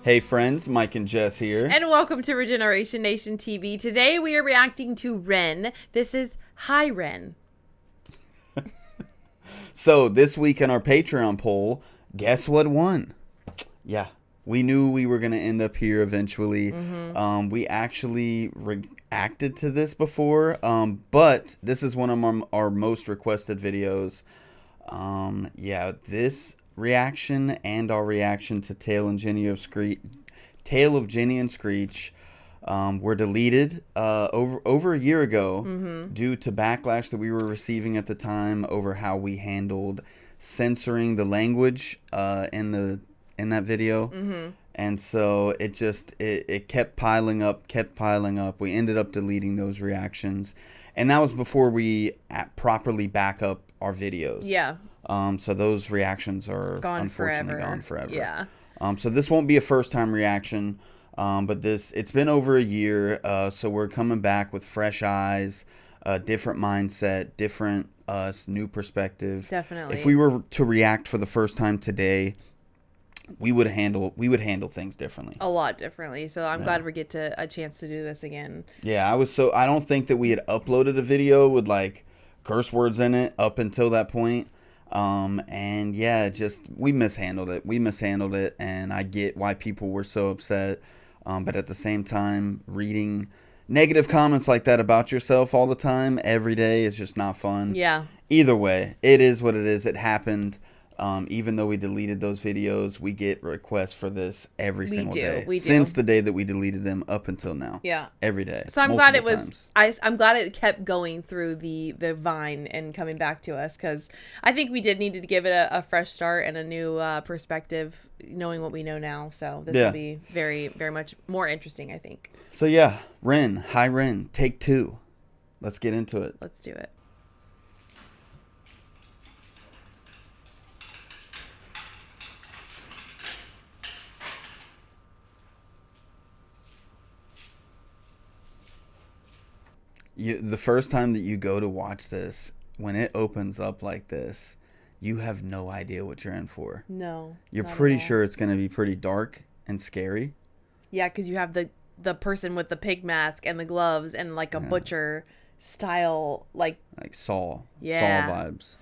Hey friends, Mike and Jess here. And welcome to Regeneration Nation TV. Today we are reacting to Ren. This is Hi Ren. So this week in our Patreon poll, guess what won? Yeah, we knew we were going to end up here eventually. We actually reacted to this before, but this is one of our most requested videos. Yeah, this reaction and our reaction to Tale of Jenny and Screech were deleted over a year ago due to backlash that we were receiving at the time over how we handled censoring the language in that video. And so it kept piling up. We ended up deleting those reactions, and that was before we properly back up our videos. Yeah. So those reactions are unfortunately gone forever. Yeah. So this won't be a first time reaction, but it's been over a year. So we're coming back with fresh eyes, different mindset, different new perspective. Definitely. If we were to react for the first time today, we would handle things differently. A lot differently. So I'm glad we get a chance to do this again. Yeah, I don't think that we had uploaded a video with like curse words in it up until that point. And yeah, we mishandled it, and I get why people were so upset. But at the same time, reading negative comments like that about yourself all the time, every day, is just not fun. Yeah. Either way, it is what it is. It happened. Even though we deleted those videos, we get requests for this every single day. We do. Since the day that we deleted them up until now. Yeah. Every day. So I'm glad it was. I'm glad it kept going through the Vine and coming back to us, because I think we did need to give it a fresh start and a new perspective, knowing what we know now. So this will be very, very much more interesting, I think. So yeah, Hi Ren, take 2. Let's get into it. Let's do it. The first time that you go to watch this, when it opens up like this, you have no idea what you're in for. No. You're pretty sure it's going to be pretty dark and scary. Yeah, because you have the person with the pig mask and the gloves and like a butcher style, like Saw. Yeah. Saw vibes.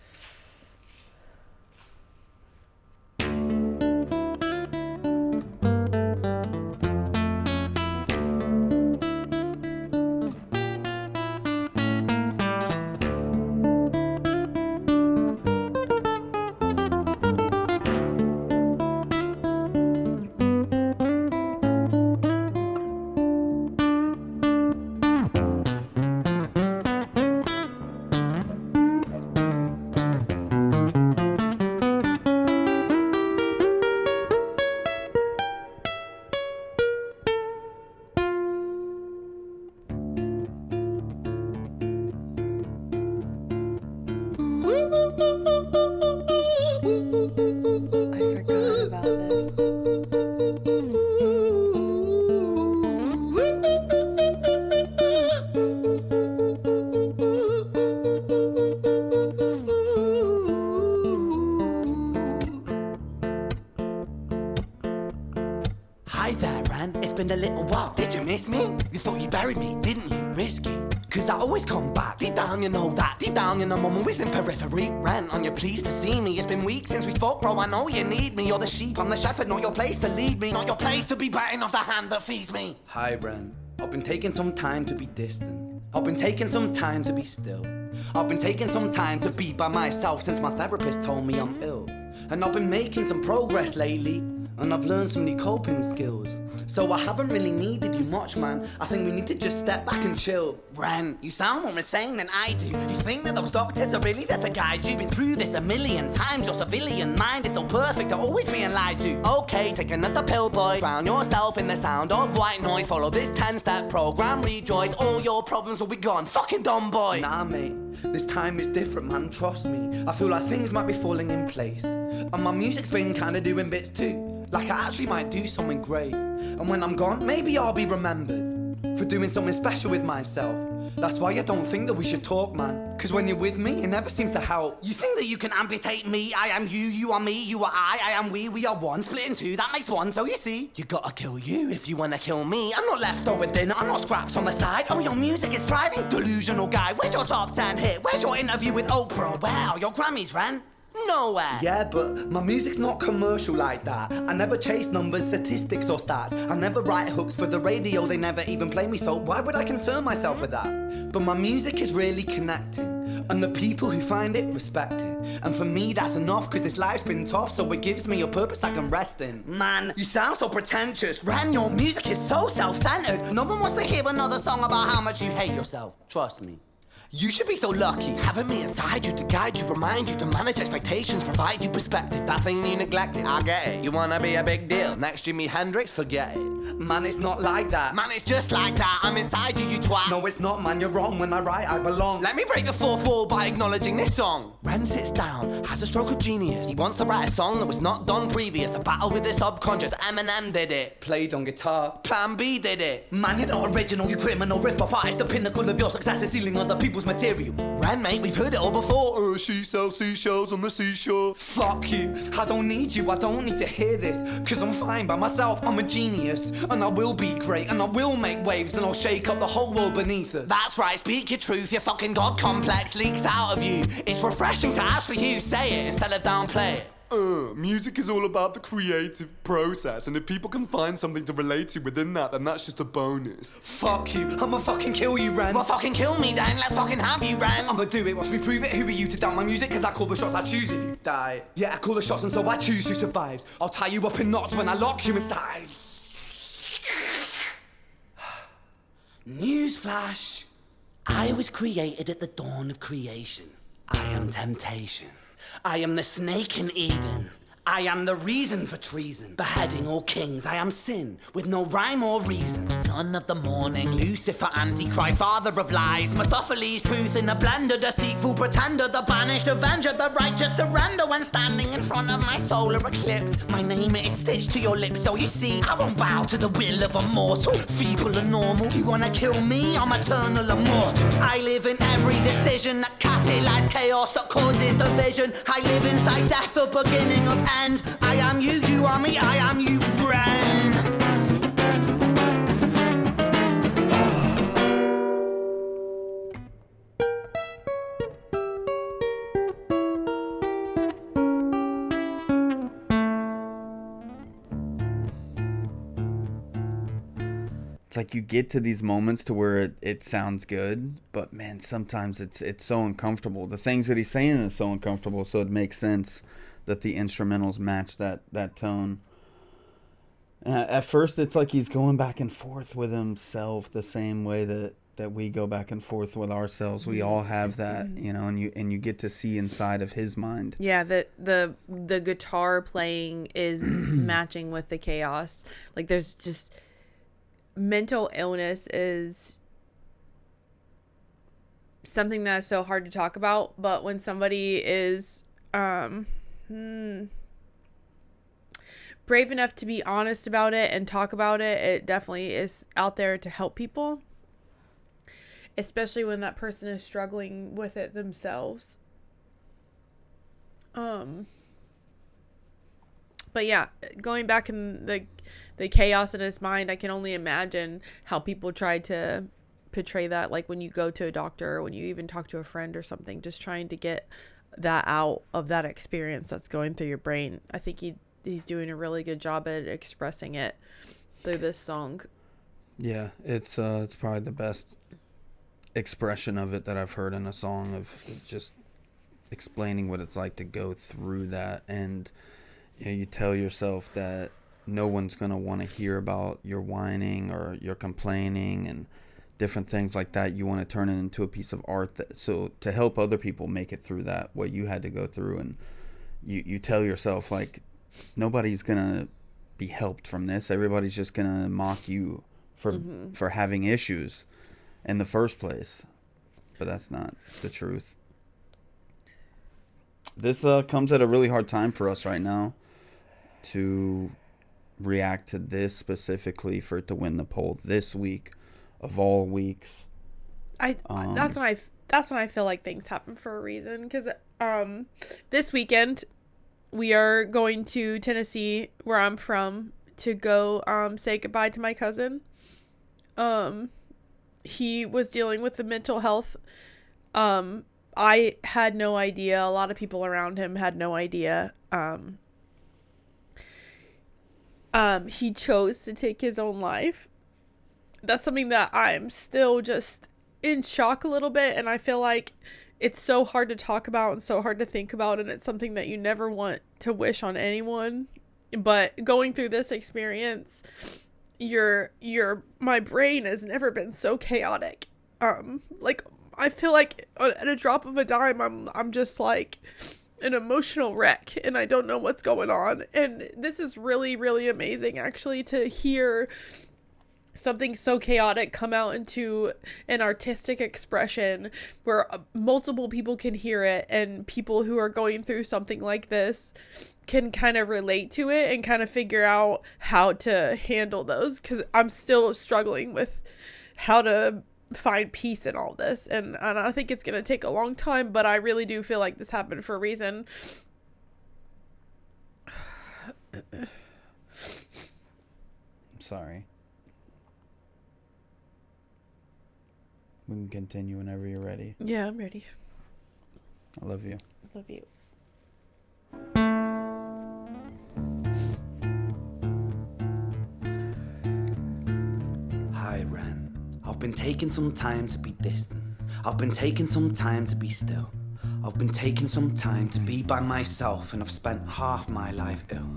Hi there, Ran. It's been a little while. Did you miss me? You thought you buried me, didn't you? Risky. Cause I always come back. Deep down, you know that. Deep down, you know I'm always in periphery. Ran, aren't you pleased to see me? It's been weeks since we spoke, bro. I know you need me. You're the sheep, I'm the shepherd. Not your place to lead me. Not your place to be biting off the hand that feeds me. Hi, Ran. I've been taking some time to be distant. I've been taking some time to be still. I've been taking some time to be by myself since my therapist told me I'm ill. And I've been making some progress lately. And I've learned some new coping skills. So I haven't really needed you much, man. I think we need to just step back and chill. Ren, you sound more insane than I do. You think that those doctors are really there to guide you? Been through this a million times. Your civilian mind is so perfect to always being lied to. Okay, take another pill, boy. Drown yourself in the sound of white noise. Follow this 10-step program, rejoice. All your problems will be gone. Fucking dumb boy. Nah, mate. This time is different, man. Trust me. I feel like things might be falling in place. And my music's been kinda doing bits too. Like I actually might do something great. And when I'm gone, maybe I'll be remembered for doing something special with myself. That's why I don't think that we should talk, man. Cause when you're with me, it never seems to help. You think that you can amputate me? I am you, you are me, you are I am we are one. Split in two, that makes one. So you see, you gotta kill you if you wanna kill me. I'm not leftover dinner, I'm not scraps on the side. Oh, your music is thriving, delusional guy. Where's your top 10 hit? Where's your interview with Oprah? Wow, your Grammys ran nowhere. Yeah, but my music's not commercial like that. I never chase numbers, statistics or stats. I never write hooks for the radio, they never even play me, so why would I concern myself with that? But my music is really connecting, and the people who find it respect it. And for me that's enough, cause this life's been tough, so it gives me a purpose I can rest in. Man, you sound so pretentious. Ren, your music is so self-centered. No one wants to hear another song about how much you hate yourself. Trust me. You should be so lucky, having me inside you to guide you, remind you to manage expectations, provide you perspective. That thing you neglected, I get it. You wanna be a big deal, next Jimi Hendrix, forget it. Man, it's not like that. Man, it's just like that. I'm inside you, you twat. No, it's not, man, you're wrong. When I write, I belong. Let me break the fourth wall by acknowledging this song. Ren sits down, has a stroke of genius. He wants to write a song that was not done previous. A battle with the subconscious, Eminem did it. Played on guitar, Plan B did it. Man, you're not original, you criminal rip-off artist. The pinnacle of your success is stealing other people's material. Ren, mate, we've heard it all before. She sells seashells on the seashore. Fuck you, I don't need you, I don't need to hear this. Cause I'm fine by myself, I'm a genius. And I will be great, and I will make waves, and I'll shake up the whole world beneath us. That's right, speak your truth, your fucking God complex leaks out of you. It's refreshing to ask for you, say it instead of downplay it. Music is all about the creative process, and if people can find something to relate to within that, then that's just a bonus. Fuck you, I'ma fucking kill you, Ren. Well, fucking kill me then, let's fucking have you, Ren. I'ma do it, watch me prove it. Who are you to doubt my music? Cause I call the shots, I choose if you die. Yeah, I call the shots and so I choose who survives. I'll tie you up in knots when I lock you inside. Newsflash. I was created at the dawn of creation. I am temptation. I am the snake in Eden. I am the reason for treason, beheading all kings. I am sin, with no rhyme or reason. Son of the morning, Lucifer, Antichrist, father of lies. Mustopheles, truth in a blender, deceitful pretender, the banished avenger, the righteous surrender. When standing in front of my solar eclipse, my name is stitched to your lips. So you see, I won't bow to the will of a mortal, feeble and normal. You wanna kill me? I'm eternal immortal. I live in every decision that catalyzes chaos, that causes division. I live inside death, the beginning of end. I am you, you are me, I am you, Ren. It's like you get to these moments to where it sounds good, but man, sometimes it's so uncomfortable. The things that he's saying is so uncomfortable, so it makes sense that the instrumentals match that tone. At first, it's like he's going back and forth with himself the same way that we go back and forth with ourselves. We all have that, you know, and you get to see inside of his mind. Yeah, the guitar playing is matching with the chaos. Like, there's just mental illness is something that's so hard to talk about, but when somebody is brave enough to be honest about it and talk about it, it definitely is out there to help people, especially when that person is struggling with it themselves. But yeah, going back in the chaos in his mind, I can only imagine how people try to portray that, like when you go to a doctor or when you even talk to a friend or something, just trying to get that out of that experience that's going through your brain. I think he's doing a really good job at expressing it through this song. Yeah, it's probably the best expression of it that I've heard in a song, of just explaining what it's like to go through that. And you know, you tell yourself that no one's going to want to hear about your whining or your complaining and different things like that. You want to turn it into a piece of art so to help other people make it through that, what you had to go through. And you tell yourself, like, nobody's going to be helped from this. Everybody's just going to mock you for having issues in the first place. But that's not the truth. This comes at a really hard time for us right now to react to this specifically, for it to win the poll this week of all weeks. That's when I feel like things happen for a reason, because this weekend we are going to Tennessee, where I'm from, to go say goodbye to my cousin. He was dealing with the mental health. I had no idea. A lot of people around him had no idea. He chose to take his own life. That's something that I'm still just in shock a little bit, and I feel like it's so hard to talk about and so hard to think about, and it's something that you never want to wish on anyone. But going through this experience, my brain has never been so chaotic. Like, I feel like at a drop of a dime, I'm just like an emotional wreck, and I don't know what's going on. And this is really, really amazing, actually, to hear something so chaotic come out into an artistic expression where multiple people can hear it, and people who are going through something like this can kind of relate to it and kind of figure out how to handle those, because I'm still struggling with how to find peace in all this, and I think it's going to take a long time, but I really do feel like this happened for a reason. I'm sorry. We can continue whenever you're ready. Yeah, I'm ready. I love you. Love you. Hi, Ren. I've been taking some time to be distant. I've been taking some time to be still. I've been taking some time to be by myself, and I've spent half my life ill.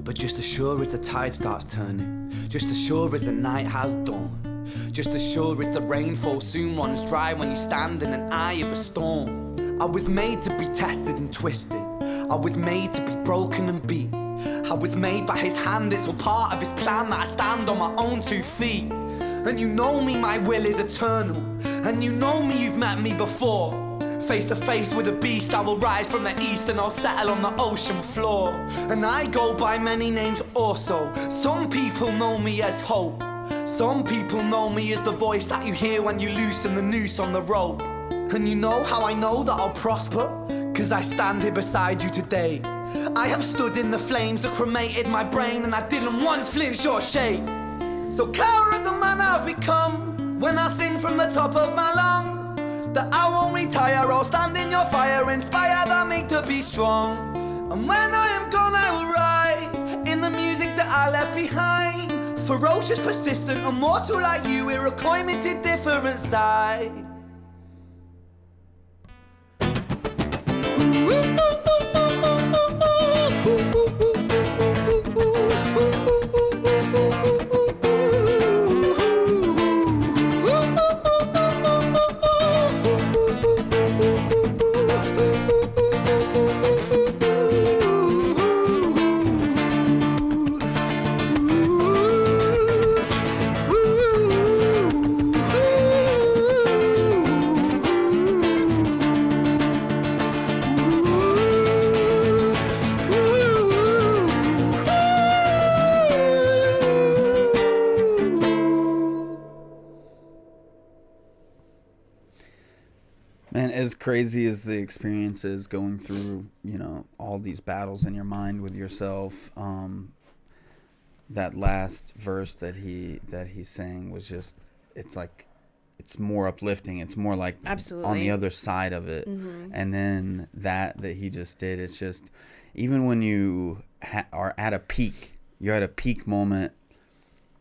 But just as sure as the tide starts turning, just as sure as the night has dawned, just as sure as the rainfall soon runs dry when you stand in an eye of a storm. I was made to be tested and twisted. I was made to be broken and beat. I was made by his hand, it's all part of his plan that I stand on my own 2 feet. And you know me, my will is eternal. And you know me, you've met me before. Face to face with a beast, I will rise from the east and I'll settle on the ocean floor. And I go by many names also. Some people know me as hope. Some people know me as the voice that you hear when you loosen the noose on the rope. And you know how I know that I'll prosper? 'Cause I stand here beside you today. I have stood in the flames that cremated my brain, and I didn't once flinch or shake. So cower at the man I've become when I sing from the top of my lungs, that I won't retire, I'll stand in your fire, inspire that make to be strong. And when I am gone I will rise in the music that I left behind. Ferocious, persistent, immortal like you, we're a climate different side. Man, as crazy as the experience is going through, all these battles in your mind with yourself, that last verse that he sang was just, it's more uplifting. It's more like Absolutely. On the other side of it. Mm-hmm. And then that he just did, it's just, even when you are at a peak, you're at a peak moment.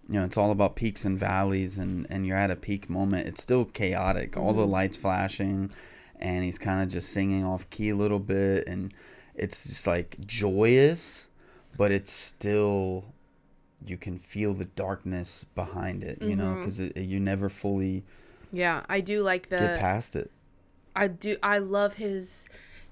It's all about peaks and valleys, and you're at a peak moment. It's still chaotic. Mm-hmm. All the lights flashing, and he's kind of just singing off key a little bit, and it's just like joyous, but it's still, you can feel the darkness behind it, because you never fully I do like get past it. I love his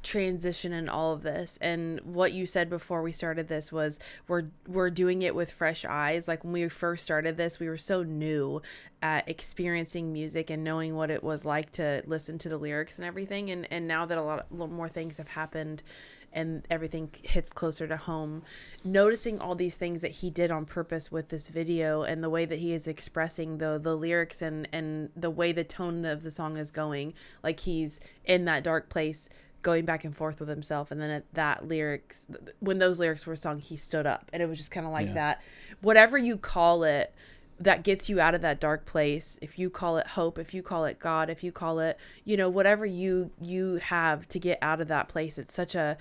transition in all of this. And what you said before we started this was we're doing it with fresh eyes. Like when we first started this, we were so new at experiencing music and knowing what it was like to listen to the lyrics and everything. And now that a lot more things have happened and everything hits closer to home, noticing all these things that he did on purpose with this video and the way that he is expressing the lyrics and the way the tone of the song is going, like he's in that dark place going back and forth with himself. And then at that lyrics, when those lyrics were sung, he stood up, and it was just kind of like that, whatever you call it, that gets you out of that dark place. If you call it hope, if you call it God, if you call it, whatever you have to get out of that place, it's such a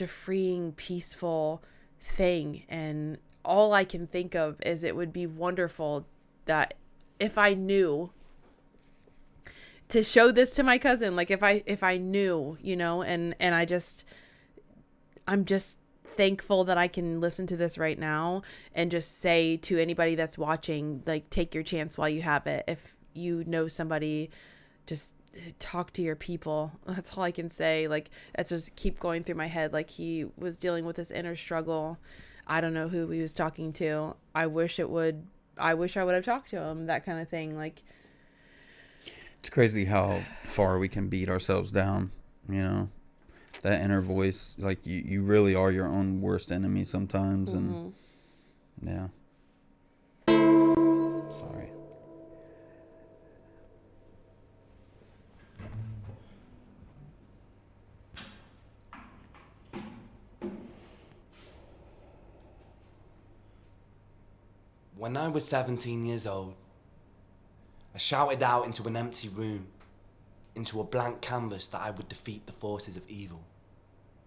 freeing, peaceful thing. And all I can think of is it would be wonderful that if I knew to show this to my cousin, like if I knew, and I'm just thankful that I can listen to this right now and just say to anybody that's watching, like, take your chance while you have it. If you know somebody, just talk to your people. That's all I can say. Like, that's just keep going through my head. Like, he was dealing with this inner struggle. I don't know who he was talking to. I wish I would have talked to him, that kind of thing. Like, it's crazy how far we can beat ourselves down, that inner voice. Like you really are your own worst enemy sometimes. And yeah. Sorry. When I was 17 years old, I shouted out into an empty room, into a blank canvas, that I would defeat the forces of evil.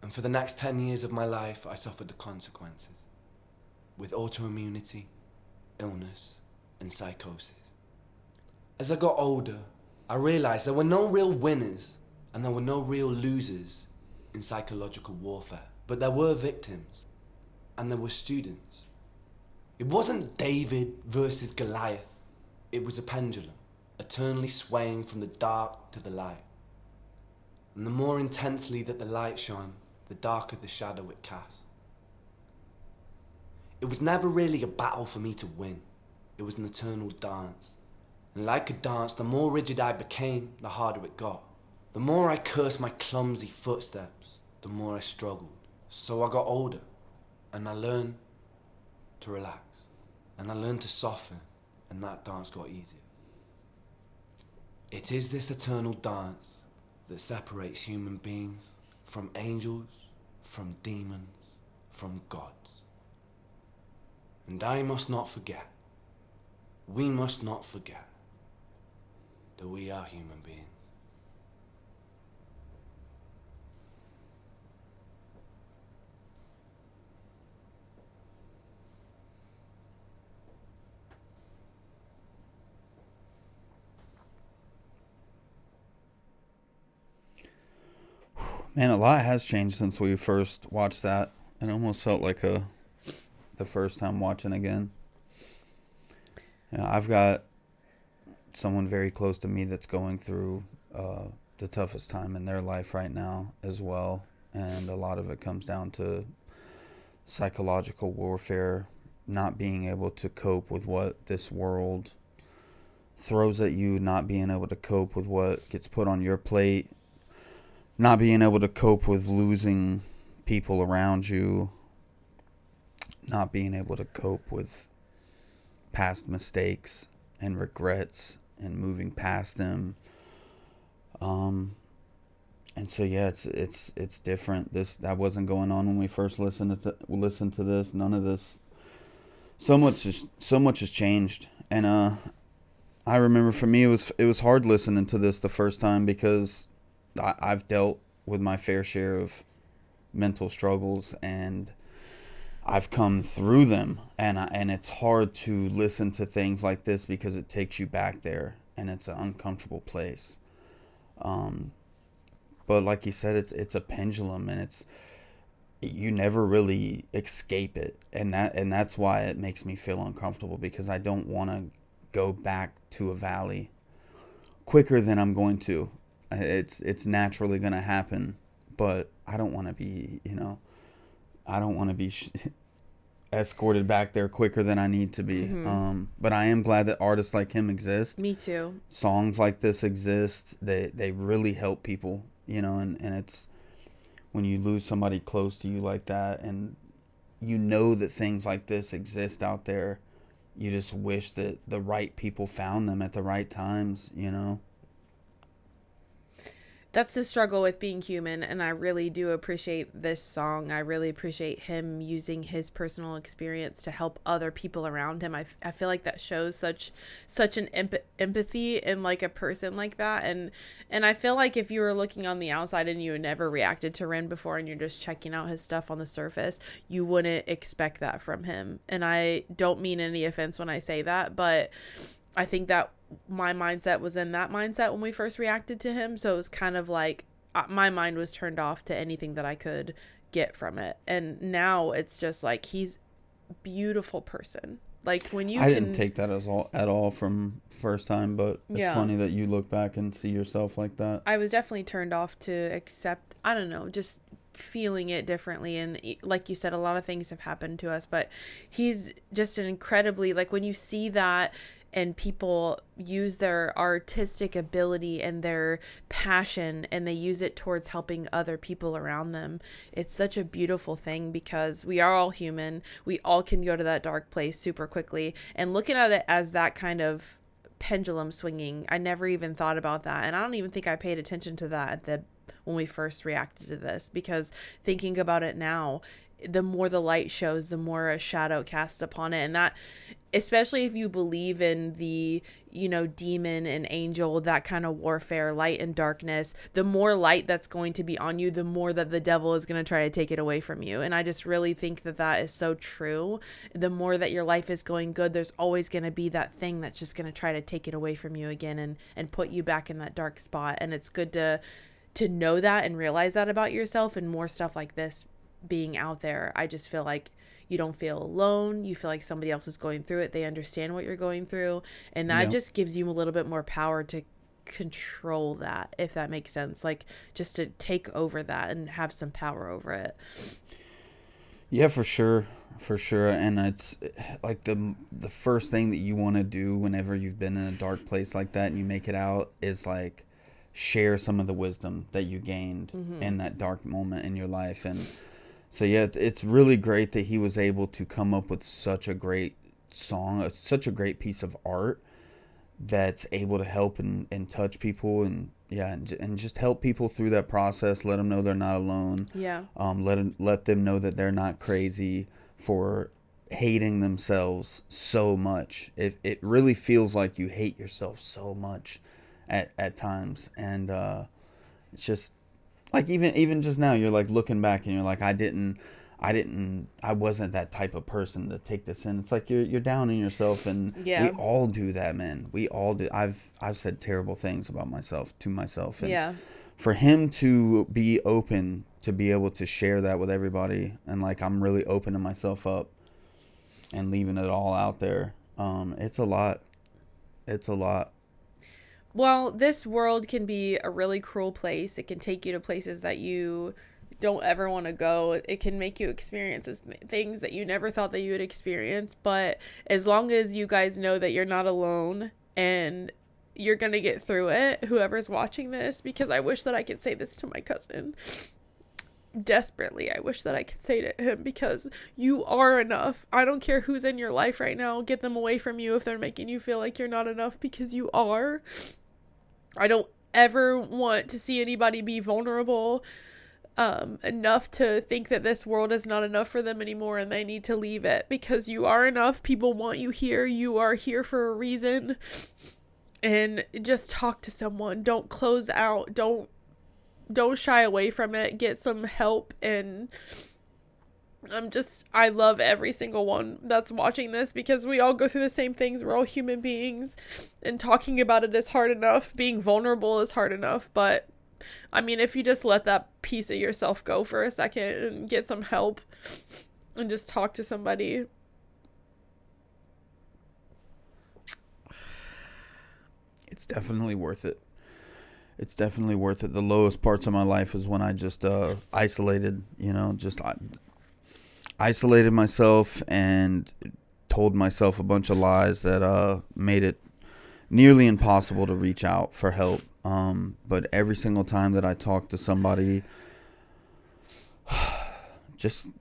And for the next 10 years of my life, I suffered the consequences, with autoimmunity, illness, and psychosis. As I got older, I realized there were no real winners and there were no real losers in psychological warfare, but there were victims and there were students. It wasn't David versus Goliath. It was a pendulum, eternally swaying from the dark to the light. And the more intensely that the light shone, the darker the shadow it cast. It was never really a battle for me to win. It was an eternal dance. And like a dance, the more rigid I became, the harder it got. The more I cursed my clumsy footsteps, the more I struggled. So I got older, and I learned to relax, and I learned to soften, and that dance got easier. It is this eternal dance that separates human beings from angels, from demons, from gods. And I must not forget, we must not forget, that we are human beings. Man, a lot has changed since we first watched that. It almost felt like the first time watching again. I've got someone very close to me that's going through the toughest time in their life right now as well. And a lot of it comes down to psychological warfare, not being able to cope with what this world throws at you, not being able to cope with what gets put on your plate, not being able to cope with losing people around you, not being able to cope with past mistakes and regrets and moving past them. And so yeah, it's different. That wasn't going on when we first listened to this. None of this. So much has changed. And I remember for me it was hard listening to this the first time because I've dealt with my fair share of mental struggles and I've come through them, and it's hard to listen to things like this because it takes you back there and it's an uncomfortable place. But like you said, it's a pendulum, and you never really escape it, and that's why it makes me feel uncomfortable, because I don't want to go back to a valley quicker than I'm going to. It's naturally going to happen, but I don't want to be, I don't want to be escorted back there quicker than I need to be. But I am glad that artists like him exist. Me too. Songs like this exist. They really help people, and it's when you lose somebody close to you like that, and that things like this exist out there, you just wish that the right people found them at the right times, That's the struggle with being human, and I really do appreciate this song. I really appreciate him using his personal experience to help other people around him. I feel like that shows such an empathy in like a person like that, and I feel like if you were looking on the outside and you had never reacted to Ren before and you're just checking out his stuff on the surface, you wouldn't expect that from him. And I don't mean any offense when I say that, but I think that my mindset was in that mindset when we first reacted to him. So it was kind of like my mind was turned off to anything that I could get from it. And now it's just like, he's a beautiful person. Like when you didn't take that at all from first time, but it's funny that you look back and see yourself like that. I was definitely turned off to accept, I don't know, just feeling it differently. And like you said, a lot of things have happened to us, but he's just an incredibly, like when you see that and people use their artistic ability and their passion and they use it towards helping other people around them, it's such a beautiful thing, because we are all human. We all can go to that dark place super quickly. And looking at it as that kind of pendulum swinging, I never even thought about that. And I don't even think I paid attention to that when we first reacted to this, because thinking about it now, the more the light shows, the more a shadow casts upon it. And that, especially if you believe in the, demon and angel, that kind of warfare, light and darkness, the more light that's going to be on you, the more that the devil is going to try to take it away from you. And I just really think that is so true. The more that your life is going good, there's always going to be that thing that's just going to try to take it away from you again and put you back in that dark spot. And it's good to know that and realize that about yourself, and more stuff like this being out there. I just feel like you don't feel alone. You feel like somebody else is going through it. They understand what you're going through. And that just gives you a little bit more power to control that, if that makes sense. Like just to take over that and have some power over it. Yeah, for sure. For sure. And it's like the first thing that you want to do whenever you've been in a dark place like that and you make it out is like share some of the wisdom that you gained in that dark moment in your life. And so, yeah, it's really great that he was able to come up with such a great song, such a great piece of art that's able to help and touch people and just help people through that process. Let them know they're not alone. Yeah. Let them know that they're not crazy for hating themselves so much. It really feels like you hate yourself so much at times, and it's just like even just now you're like looking back and you're like I wasn't that type of person to take this in. It's like you're down in yourself, and we all do that, man. We all do. I've said terrible things about myself to myself, and for him to be open to be able to share that with everybody, and like I'm really opening myself up and leaving it all out there. It's a lot. Well, this world can be a really cruel place. It can take you to places that you don't ever want to go. It can make you experience things that you never thought that you would experience. But as long as you guys know that you're not alone and you're going to get through it, whoever's watching this, because I wish that I could say this to my cousin. Desperately, I wish that I could say to him, because you are enough. I don't care who's in your life right now. Get them away from you if they're making you feel like you're not enough, because you are. I don't ever want to see anybody be vulnerable enough to think that this world is not enough for them anymore and they need to leave it, because you are enough. People want you here. You are here for a reason. And just talk to someone. Don't close out. Don't shy away from it. Get some help. And I love every single one that's watching this, because we all go through the same things. We're all human beings, and talking about it is hard enough. Being vulnerable is hard enough. But I mean, if you just let that piece of yourself go for a second and get some help and just talk to somebody. It's definitely worth it. It's definitely worth it. The lowest parts of my life is when I just isolated, isolated myself and told myself a bunch of lies that made it nearly impossible to reach out for help. But every single time that I talk to somebody, just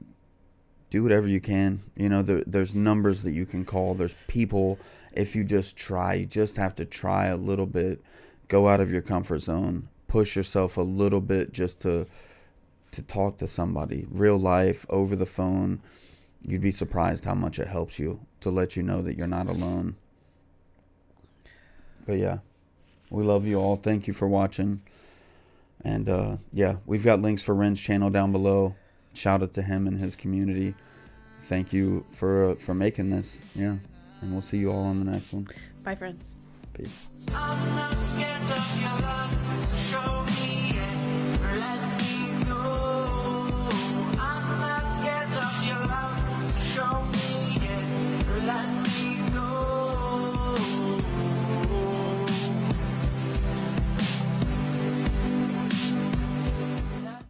do whatever you can. There's numbers that you can call. There's people. If you just try, you just have to try a little bit. Go out of your comfort zone. Push yourself a little bit just to talk to somebody. Real life, over the phone. You'd be surprised how much it helps you to let you know that you're not alone. But yeah, we love you all. Thank you for watching. And yeah, we've got links for Ren's channel down below. Shout out to him and his community. Thank you for making this. Yeah, and we'll see you all on the next one. Bye, friends. Peace. I'm not scared of your love, so show me it.